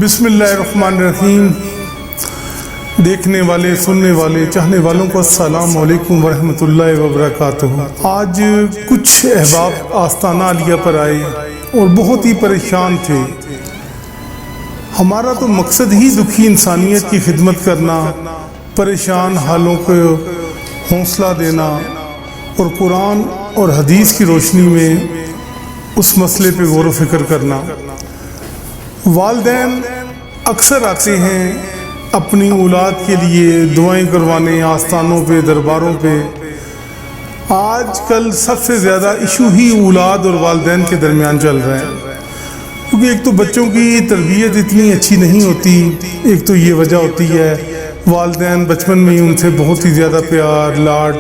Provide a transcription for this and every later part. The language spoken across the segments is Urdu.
بسم اللہ الرحمن الرحیم۔ دیکھنے والے، سننے والے، چاہنے والوں کو السلام علیکم ورحمۃ اللہ وبرکاتہ۔ آج کچھ احباب آستانہ عالیہ پر آئے اور بہت ہی پریشان تھے۔ ہمارا تو مقصد ہی دکھی انسانیت کی خدمت کرنا، پریشان حالوں کو حوصلہ دینا اور قرآن اور حدیث کی روشنی میں اس مسئلے پہ غور و فکر کرنا۔ والدین اکثر آتے ہیں اپنی اولاد کے لیے دعائیں کروانے آستانوں پہ، درباروں پہ۔ آج کل سب سے زیادہ ایشو ہی اولاد اور والدین کے درمیان چل رہا ہے، کیونکہ ایک تو بچوں کی تربیت اتنی اچھی نہیں ہوتی، ایک تو یہ وجہ ہوتی ہے والدین بچپن میں ہی ان سے بہت ہی زیادہ پیار لاڈ،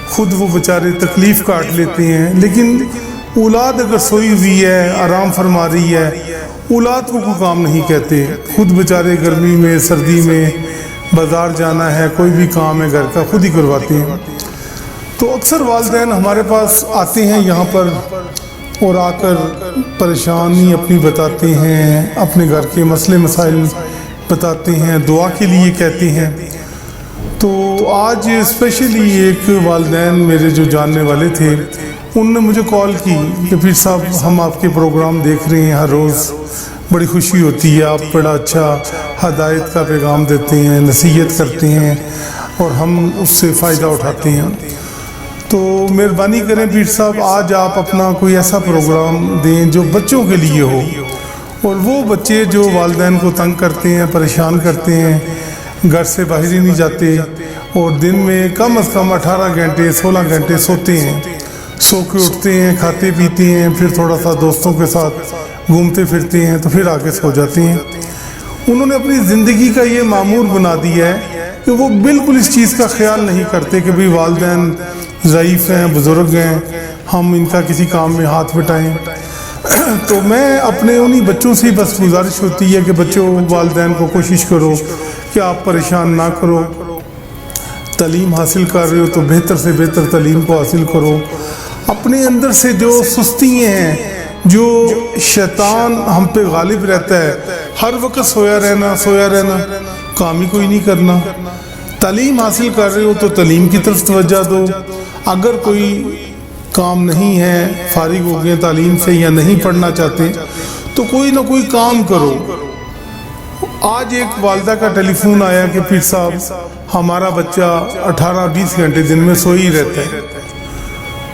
خود وہ بیچارے تکلیف کاٹ لیتے ہیں۔ لیکن اولاد اگر سوئی ہوئی ہے، آرام فرما رہی ہے، اولاد کو کوئی کام نہیں کہتے، خود بیچارے گرمی میں سردی میں بازار جانا ہے، کوئی بھی کام ہے گھر کا خود ہی کرواتے ہیں۔ تو اکثر والدین ہمارے پاس آتے ہیں یہاں پر اور آ کر پریشانی اپنی بتاتے ہیں، اپنے گھر کے مسئلے مسائل بتاتے ہیں، دعا کے لیے کہتے ہیں۔ تو آج اسپیشلی ایک والدین میرے جو جاننے والے تھے، انہوں نے مجھے کال کی کہ پھر صاحب ہم آپ کے پروگرام دیکھ رہے ہیں ہر روز، بڑی خوشی ہوتی ہے، آپ بڑا اچھا ہدایت کا پیغام دیتے ہیں، نصیحت کرتے ہیں اور ہم اس سے فائدہ اٹھاتے ہیں۔ تو مہربانی کریں پیر صاحب، آج آپ اپنا کوئی ایسا پروگرام دیں جو بچوں کے لیے ہو، اور وہ بچے جو والدین کو تنگ کرتے ہیں، پریشان کرتے ہیں، گھر سے باہر ہی نہیں جاتے اور دن میں کم از کم 18 گھنٹے 16 گھنٹے سوتے ہیں، سو کے اٹھتے ہیں، کھاتے پیتے ہیں، پھر تھوڑا سا دوستوں کے ساتھ گھومتے پھرتے ہیں تو پھر آگے سو جاتے ہیں۔ انہوں نے اپنی زندگی کا یہ معمول بنا دیا ہے کہ وہ بالکل اس چیز کا خیال نہیں کرتے کہ بھئی والدین ضعیف ہیں، بزرگ ہیں، ہم ان کا کسی کام میں ہاتھ بٹائیں۔ تو میں اپنے انہی بچوں سے بس گزارش ہوتی ہے کہ بچوں، والدین کو کوشش کرو کہ آپ پریشان نہ کرو، تعلیم حاصل کر رہے ہو تو بہتر سے بہتر تعلیم کو حاصل کرو۔ اپنے اندر سے جو سستیاں ہیں، جو شیطان ہم پہ غالب رہتا ہے، ہر وقت سویا رہنا، کام ہی کوئی نہیں کرنا۔ تعلیم حاصل کر رہے ہو تو تعلیم کی طرف توجہ دو، اگر کوئی کام نہیں ہے، فارغ ہو گئے تعلیم سے یا نہیں پڑھنا چاہتے تو کوئی نہ کوئی کام کرو۔ آج ایک والدہ کا ٹیلی فون آیا کہ پیر صاحب ہمارا بچہ 18-20 گھنٹے دن میں سوئی رہتا ہے،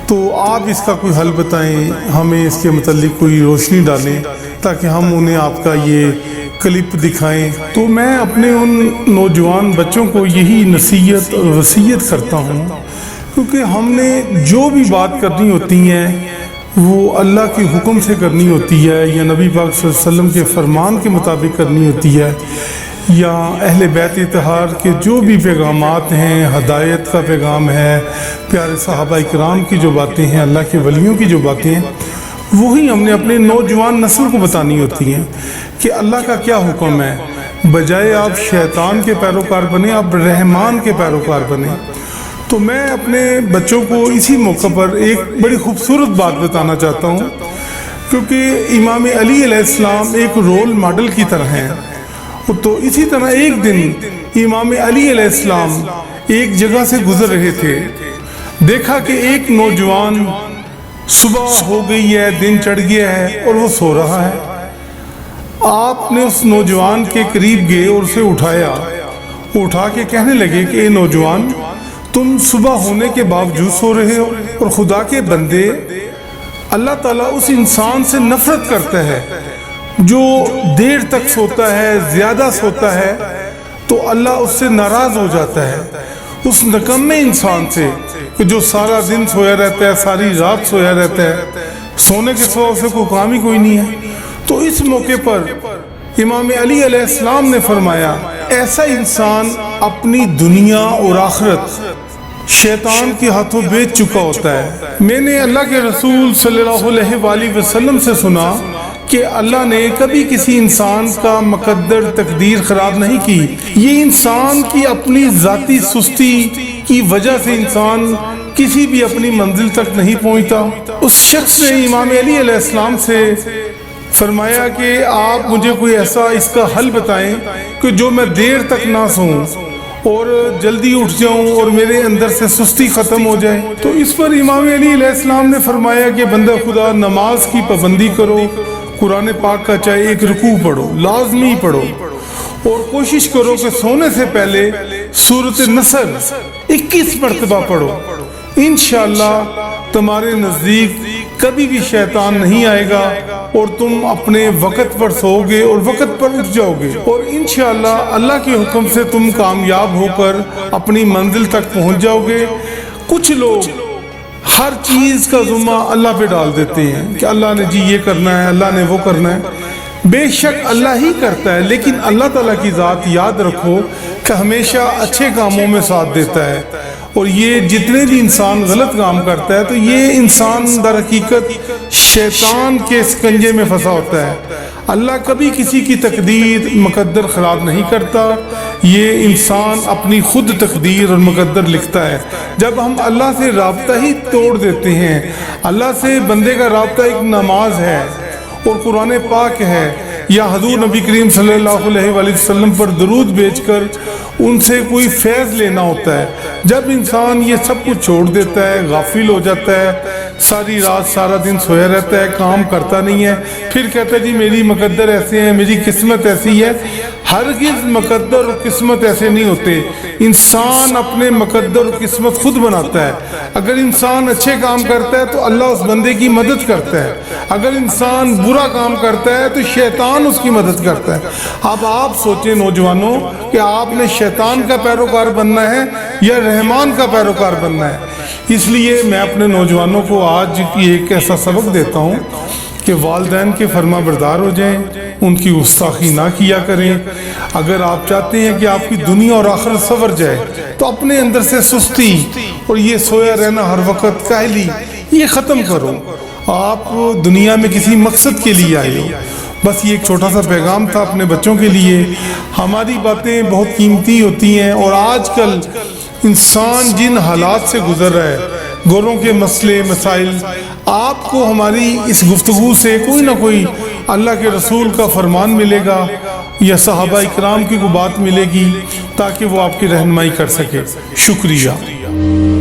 تو آپ اس کا کوئی حل بتائیں، ہمیں اس کے متعلق کوئی روشنی ڈالیں تاکہ ہم انہیں آپ کا یہ کلپ دکھائیں۔ تو میں اپنے ان نوجوان بچوں کو یہی نصیحت اور وصیت کرتا ہوں، کیونکہ ہم نے جو بھی بات کرنی ہوتی ہیں وہ اللہ کے حکم سے کرنی ہوتی ہے، یا نبی پاک صلی اللہ علیہ وسلم کے فرمان کے مطابق کرنی ہوتی ہے، یا اہل بیت اطہار کے جو بھی پیغامات ہیں، ہدایت کا پیغام ہے، پیارے صحابہ کرام کی جو باتیں ہیں، اللہ کے ولیوں کی جو باتیں ہیں، وہی ہم نے اپنے نوجوان نسل کو بتانی ہوتی ہیں کہ اللہ کا کیا حکم ہے۔ بجائے آپ شیطان کے پیروکار بنیں، آپ رحمان کے پیروکار بنیں۔ تو میں اپنے بچوں کو اسی موقع پر ایک بڑی خوبصورت بات بتانا چاہتا ہوں، کیونکہ امام علی علیہ السلام ایک رول ماڈل کی طرح ہیں۔ تو اسی طرح ایک دن امام علی علیہ السلام ایک جگہ سے گزر رہے تھے، دیکھا کہ ایک نوجوان، صبح ہو گئی ہے، دن چڑھ گیا ہے اور وہ سو رہا ہے۔ آپ نے اس نوجوان کے قریب گئے اور اسے اٹھا کے کہنے لگے کہ اے نوجوان، تم صبح ہونے کے باوجود سو رہے ہو، اور خدا کے بندے، اللہ تعالیٰ اس انسان سے نفرت کرتا ہے جو دیر تک سوتا ہے، زیادہ سوتا ہے، تو اللہ اس سے ناراض ہو جاتا ہے۔ اس نکمے انسان سے کہ جو سارا دن سویا رہتا ہے، ساری رات سویا رہتا ہے، سونے کے سوا اسے کوئی کام ہی کوئی نہیں ہے۔ تو اس موقع پر امام علی علیہ السلام نے فرمایا، ایسا انسان اپنی دنیا اور آخرت شیطان کے ہاتھوں بیچ چکا ہوتا ہے۔ میں نے اللہ کے رسول صلی اللہ علیہ وآلہ وسلم سے سنا کہ اللہ نے کبھی کسی انسان کا مقدر تقدیر خراب نہیں کی، یہ انسان کی اپنی ذاتی سستی کی وجہ سے انسان کسی بھی اپنی منزل تک نہیں پہنچتا۔ اس شخص نے امام علی علیہ السلام سے فرمایا کہ آپ مجھے کوئی ایسا اس کا حل بتائیں کہ جو میں دیر تک نہ سوؤں اور جلدی اٹھ جاؤں اور میرے اندر سے سستی ختم ہو جائے۔ تو اس پر امام علی علیہ السلام نے فرمایا کہ بندہ خدا نماز کی پابندی کرو، قرآن پاک کا چاہے ایک رکوع پڑھو، لازمی پڑھو، اور کوشش کرو کہ سونے سے پہلے سورۃ نصر 21 مرتبہ پڑھو۔ انشاءاللہ تمہارے نزدیک کبھی بھی شیطان نہیں آئے گا اور تم اپنے وقت پر سو گے اور وقت پر اٹھ جاؤ گے، اور انشاءاللہ اللہ کے حکم سے تم کامیاب ہو کر اپنی منزل تک پہنچ جاؤ گے۔ کچھ لوگ ہر چیز کا ذمہ اللہ پہ ڈال دیتے ہیں کہ اللہ نے جی یہ کرنا ہے، اللہ نے وہ کرنا ہے۔ بے شک اللہ ہی کرتا ہے، لیکن اللہ تعالیٰ کی ذات یاد رکھو کہ ہمیشہ اچھے کاموں میں ساتھ دیتا ہے، اور یہ جتنے بھی انسان غلط کام کرتا ہے تو یہ انسان در حقیقت شیطان کے سکنجے میں پھنسا ہوتا ہے۔ اللہ کبھی کسی کی تقدیر مقدر خراب نہیں کرتا، یہ انسان اپنی خود تقدیر اور مقدر لکھتا ہے۔ جب ہم اللہ سے رابطہ ہی توڑ دیتے ہیں، اللہ سے بندے کا رابطہ ایک نماز ہے اور قرآن پاک ہے، یا حضور نبی کریم صلی اللہ علیہ وآلہ وسلم پر درود بھیج کر ان سے کوئی فیض لینا ہوتا ہے۔ جب انسان یہ سب کچھ چھوڑ دیتا ہے، غافل ہو جاتا ہے، ساری رات سارا دن سویا رہتا ہے، کام کرتا نہیں ہے، پھر کہتا ہے جی میری مقدر ایسے ہیں، میری قسمت ایسی ہے۔ ہرگز مقدر اور قسمت ایسے نہیں ہوتے، انسان اپنے مقدر اور قسمت خود بناتا ہے۔ اگر انسان اچھے کام کرتا ہے تو اللہ اس بندے کی مدد کرتا ہے، اگر انسان برا کام کرتا ہے تو شیطان اس کی مدد کرتا ہے۔ اب آپ سوچیں نوجوانوں کہ آپ نے شیطان کا پیروکار بننا ہے یا رحمان کا پیروکار بننا ہے۔ اس لیے میں اپنے نوجوانوں کو آج ایک ایسا سبق دیتا ہوں کہ والدین کے فرما بردار ہو جائیں، ان کی گستاخی نہ کیا کریں۔ اگر آپ چاہتے ہیں کہ آپ کی دنیا اور آخرت سنور جائے تو اپنے اندر سے سستی اور یہ سویا رہنا ہر وقت کاہلی یہ ختم کرو۔ آپ دنیا میں کسی مقصد کے لیے آئے ہو۔ بس یہ ایک چھوٹا سا پیغام تھا اپنے بچوں کے لیے۔ ہماری باتیں بہت قیمتی ہوتی ہیں، اور آج کل انسان جن حالات سے گزر رہا ہے، گوروں کے مسئلے مسائل، آپ کو ہماری اس گفتگو سے کوئی نہ کوئی اللہ کے رسول کا فرمان ملے گا یا صحابہ اکرام کی کوئی بات ملے گی تاکہ وہ آپ کی رہنمائی کر سکے۔ شکریہ۔